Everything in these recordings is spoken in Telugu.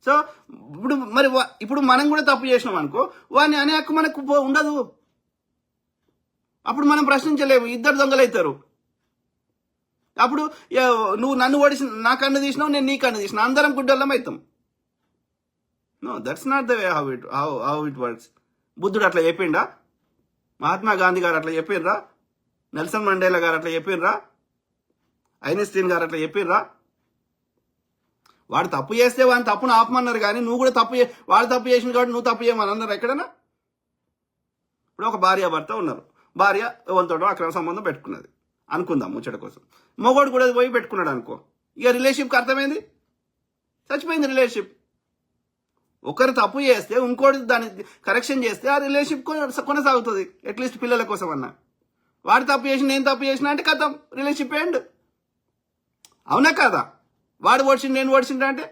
సో ఇప్పుడు మనం కూడా తప్పు చేసినాం అనుకో, వాడిని అనే హక్కు మనకు ఉండదు. అప్పుడు మనం ప్రశ్నించలేము, ఇద్దరు దొంగలవుతారు. అప్పుడు నువ్వు నన్ను ఓడిసి నా కన్ను తీసినావు, నేను నీ కన్ను తీసిన, అందరం గుడ్డల్లం అవుతాం. No, that's not the way how it works. బుద్ధుడు అట్లా చెప్పిండా? మహాత్మా గాంధీ గారు అట్లా చెప్పిర్రా? నెల్సన్ మండేలా గారు అట్లా చెప్పిర్రా? ఐన్స్టీన్ గారు అట్లా చెప్పిర్రా? వాడు తప్పు చేస్తే వాడిని తప్పును ఆపమన్నారు, కానీ నువ్వు కూడా వాడు తప్పు చేసింది కాబట్టి నువ్వు తప్పు చేయమని అన్నారు ఎక్కడన్నా? ఇప్పుడు ఒక భార్య భర్త ఉన్నారు, భార్య ఎవరితోటో అక్రమ సంబంధం పెట్టుకున్నది అనుకుందాం ముచ్చట కోసం, మొగోడు కూడా పోయి పెట్టుకున్నాడు అనుకో, ఇక రిలేషన్షిప్కి అర్థమైంది, చచ్చిపోయింది రిలేషన్షిప్. ఒకరు తప్పు చేస్తే ఇంకోటి దాన్ని కరెక్షన్ చేస్తే ఆ రిలేషన్షిప్ కొనసాగుతుంది, అట్లీస్ట్ పిల్లల కోసం అన్నా. వాడు తప్పు చేసి నేను తప్పు చేసిన అంటే కథం, రిలేషన్షిప్ ఎండ్. అవునా కాదా? వాడు ఓడిచిండు నేను ఓడిచిండు అంటే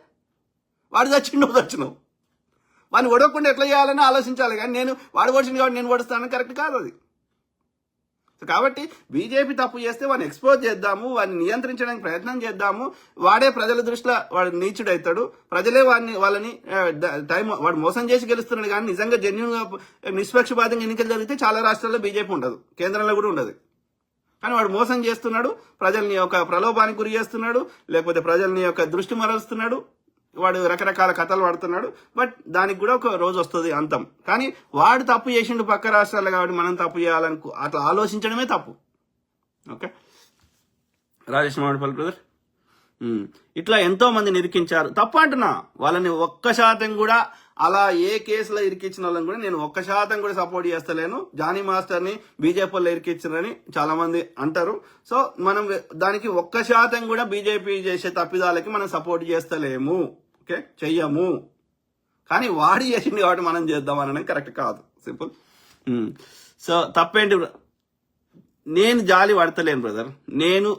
వాడు చచ్చిండు నువ్వు చచ్చినావు. వాడిని ఓడవకుండా ఎట్లా చేయాలని ఆలోచించాలి, కానీ నేను వాడు ఓడిచిండు కాబట్టి నేను ఓడిస్తానని కరెక్ట్ కాదు అది. కాబట్టి బీజేపీ తప్పు చేస్తే వాడిని ఎక్స్పోజ్ చేద్దాము, వాడిని నియంత్రించడానికి ప్రయత్నం చేద్దాము. వాడే ప్రజల దృష్టిలో వాడు నీచుడవుతాడు, ప్రజలే వాళ్ళని వాడు మోసం చేసి గెలుస్తున్నాడు. కానీ నిజంగా జెన్యూన్గా నిష్పక్షపాతంగా ఎన్నికలు జరిగితే చాలా రాష్ట్రాల్లో బీజేపీ ఉండదు, కేంద్రంలో కూడా ఉండదు. కానీ వాడు మోసం చేస్తున్నాడు, ప్రజల్ని ఒక ప్రలోభానికి గురి చేస్తున్నాడు, లేకపోతే ప్రజల్ని యొక్క దృష్టి మరలుస్తున్నాడు, వాడు రకరకాల కథలు పడుతున్నాడు. బట్ దానికి కూడా ఒక రోజు వస్తుంది అంతం. కానీ వాడు తప్పు చేసిండు పక్క రాష్ట్రాల్లో కాబట్టి మనం తప్పు చేయాలని అట్లా ఆలోచించడమే తప్పు. ఓకే, రాజేష్ మామిడిపల్లి బ్రదర్, ఇట్లా ఎంతో మంది నిరికించారు. తప్పు అంటున్నా, వాళ్ళని 1% కూడా అలా ఏ కేసులో ఇరికించిన వాళ్ళని కూడా నేను 1% కూడా సపోర్ట్ చేస్తలేను. జానీ మాస్టర్ని బీజేపీలో ఇరికించారని చాలా మంది అంటారు. సో మనం దానికి 1% కూడా బీజేపీ చేసే తప్పిదాలకి మనం సపోర్ట్ చేస్తలేము. ఓకే, చెయ్యము. కానీ వాడి చేసింది కాబట్టి మనం చేద్దాం అనడం కరెక్ట్ కాదు. సింపుల్. సో తప్పేంటి? నేను జాలి పడతలేను బ్రదర్. నేను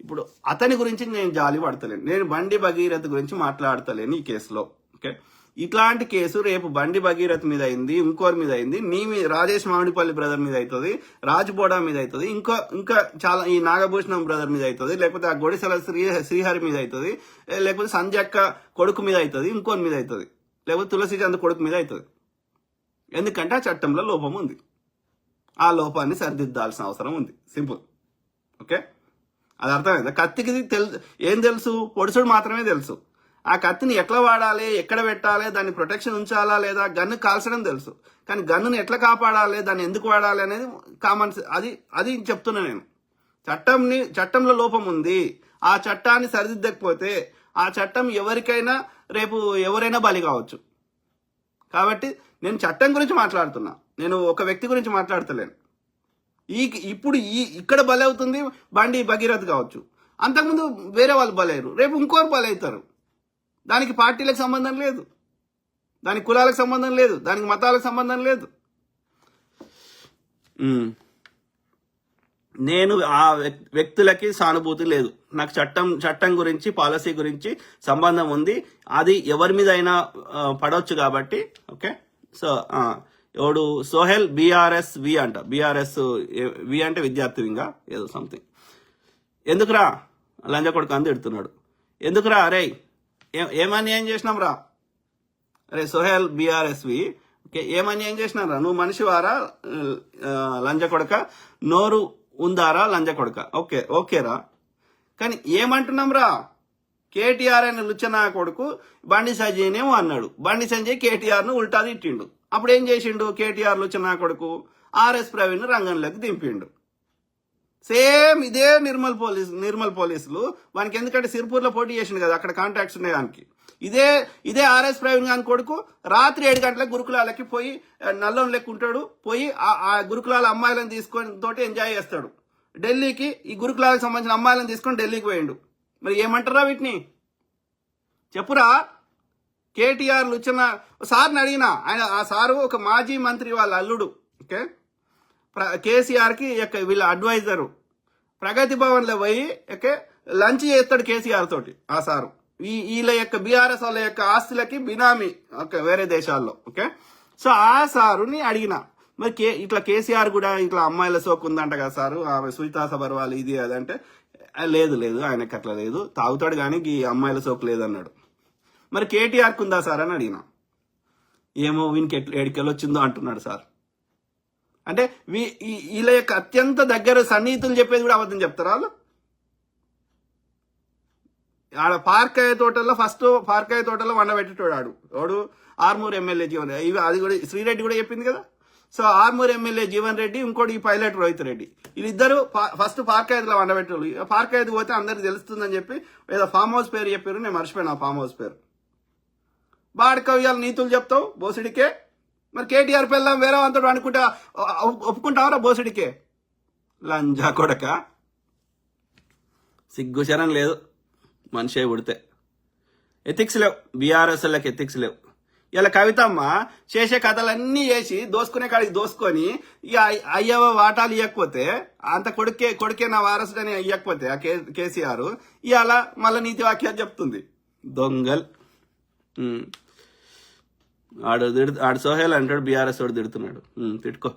ఇప్పుడు అతని గురించి నేను జాలి పడతలేను. నేను బండి భగీరథ్ గురించి మాట్లాడతలేను ఈ కేసులో. ఓకే, ఇట్లాంటి కేసు రేపు బండి భగీరథ్ మీద అయింది, ఇంకోరి మీద అయింది, నీ మీద రాజేష్ మామిడిపల్లి బ్రదర్ మీద అవుతుంది, రాజ్బోడా మీద అవుతుంది, ఇంకా చాలా ఈ నాగభూషణం బ్రదర్ మీద అవుతుంది, లేకపోతే ఆ గొడిసెల శ్రీహరి మీద అవుతుంది, లేకపోతే సంజక్క కొడుకు మీద అవుతుంది, ఇంకోరి మీద అవుతుంది, లేకపోతే తులసిచంద్ కొడుకు మీద అవుతుంది. ఎందుకంటే ఆ చట్టంలో లోపం ఉంది, ఆ లోపాన్ని సరిదిద్దాల్సిన అవసరం ఉంది. సింపుల్. ఓకే, అది అర్థమైందా? కత్తికి ఏం తెలుసు? పొడుచుడు మాత్రమే తెలుసు. ఆ కత్తిని ఎట్లా వాడాలి, ఎక్కడ పెట్టాలి, దాన్ని ప్రొటెక్షన్ ఉంచాలా లేదా, గన్ను కాల్చడం తెలుసు. కానీ గన్నుని ఎట్లా కాపాడాలి, దాన్ని ఎందుకు వాడాలి అనేది కామన్. అది చెప్తున్నా నేను. చట్టంలో లోపం ఉంది. ఆ చట్టాన్ని సరిదిద్దకపోతే ఆ చట్టం ఎవరికైనా రేపు ఎవరైనా బలి కావచ్చు. కాబట్టి నేను చట్టం గురించి మాట్లాడుతున్నా, నేను ఒక వ్యక్తి గురించి మాట్లాడతలేను. ఇప్పుడు ఇక్కడ బలి అవుతుంది బండి భగీరథ్ కావచ్చు, అంతకుముందు వేరే వాళ్ళు బలయ్యారు, రేపు ఇంకోరు బలి అవుతారు. దానికి పార్టీలకు సంబంధం లేదు, దానికి కులాలకు సంబంధం లేదు, దానికి మతాలకు సంబంధం లేదు. నేను ఆ వ్యక్తులకి సానుభూతి లేదు. నాకు చట్టం గురించి, పాలసీ గురించి సంబంధం ఉంది. అది ఎవరి మీద అయినా పడవచ్చు కాబట్టి. ఓకే, సో ఎవడు సోహెల్ బీఆర్ఎస్ వి అంట, బీఆర్ఎస్ వి అంటే విద్యార్థి వింగా ఏదో సంథింగ్. ఎందుకురా లంజ కొడుకు అంది ఎడుతున్నాడు. ఎందుకురా అరే ఏమని ఏం చేసినాం రా? అరే సోహెల్ బీఆర్ఎస్వి, ఓకే, ఏమని ఏం చేసినాం రా? నువ్వు మనిషి వారా లంజ కొడక? నోరు ఉందారా లంజ కొడక? ఓకేరా, కానీ ఏమంటున్నాం రా? కేటీఆర్ అనే లుచ్చనా కొడుకు బండి సంజయ్నేమో అన్నాడు. బండి సంజయ్ కేటీఆర్ను ఉల్టా తిట్టిండు. అప్పుడు ఏం చేసిండు? కేటీఆర్ లుచ్చనా కొడుకు ఆర్ఎస్ ప్రవీణ్ రంగంలోకి దింపిండు. సేమ్ ఇదే నిర్మల్ పోలీసులు వానికి, ఎందుకంటే సిర్పూర్లో పోటీ చేసిండు కదా, అక్కడ కాంటాక్ట్స్ ఉన్నాయి దానికి. ఇదే ఆర్ఎస్ ప్రవీణ్ గాని కొడుకు రాత్రి 7 గంటలకు గురుకులాలకి పోయి నల్లం లెక్కుంటాడు, పోయి ఆ గురుకులాల అమ్మాయిలను తీసుకొని తోటి ఎంజాయ్ చేస్తాడు. ఢిల్లీకి ఈ గురుకులాలకు సంబంధించిన అమ్మాయిలను తీసుకొని ఢిల్లీకి పోయిండు. మరి ఏమంటారా వీటిని? చెప్పురా. కేటీఆర్ లుచ్చన సార్ని అడిగినా, ఆ సారు ఒక మాజీ మంత్రి వాళ్ళ అల్లుడు. ఓకే, కేసీఆర్కి వీళ్ళ అడ్వైజరు. ప్రగతి భవన్లో పోయి ఓకే లంచ్ చేస్తాడు కేసీఆర్ తోటి ఆ సారు. వీళ్ళ యొక్క బీఆర్ఎస్ వాళ్ళ యొక్క ఆస్తులకి బినామీ ఓకే వేరే దేశాల్లో. ఓకే, సో ఆ సారుని అడిగిన, మరి ఇట్లా కేసీఆర్ కూడా ఇట్లా అమ్మాయిల సోకు ఉందంట కదా సారు, ఆమె సునీతా సబర్వాల్ ఇది అదంటే లేదు ఆయనకి అట్లా లేదు, తాగుతాడు కానీ ఈ అమ్మాయిల సోకు లేదన్నాడు. మరి కేటీఆర్కి ఉందా సార్ అని అడిగిన. ఏమో వీనికి ఏడికెళ్ళొచ్చిందో అంటున్నాడు సార్. అంటే వీళ్ళ యొక్క అత్యంత దగ్గర సన్నిహితులు చెప్పేది కూడా అబద్ధం చెప్తారు వాళ్ళు. ఆడ పార్కాయ తోటల్లో ఫస్ట్ పార్కాయ తోటల్లో వండబెట్టేటోడు వాడు ఆర్మూర్ ఎమ్మెల్యే జీవన్ రెడ్డి. అది కూడా శ్రీరెడ్డి కూడా చెప్పింది కదా. సో ఆర్మూర్ ఎమ్మెల్యే జీవన్ రెడ్డి, ఇంకోటి ఈ పైలట్ రోహిత్ రెడ్డి, వీళ్ళిద్దరు ఫస్ట్ పార్కాయలో వండబెట్టారు. పార్కాయకి పోతే అందరికి తెలుస్తుందని చెప్పి ఏదో ఫామ్ హౌస్ పేరు చెప్పారు, నేను మర్చిపోయినా ఫామ్ హౌస్ పేరు. బాడకవ్యాలు నీతులు చెప్తావు బోసిడికే. మరి కేటీఆర్ పిల్లం వేరే అంతా అనుకుంటా ఒప్పుకుంటావరా బోసిడికే? లంజా కొడక, సిగ్గుశరం లేదు మనిషి పుడితే. ఎథిక్స్ లేవు బీఆర్ఎస్ఎల్కి, ఎథిక్స్ లేవు. ఇలా కవితమ్మ చేసే కథలన్నీ చేసి దోసుకునే కాడికి దోసుకొని ఇక అయ్యవ వాటాలు ఇవ్వకపోతే, అంత కొడుకే నా వారసుడని ఇవ్వకపోతే ఆ కేసీఆర్ ఇవాళ మళ్ళీ నీతి వాక్యాలు చెప్తుంది. దొంగల్ ఆడు సోహెల్ అంటాడు, బీఆర్ఎస్ వాడు తిడుతున్నాడు. తిట్టుకో.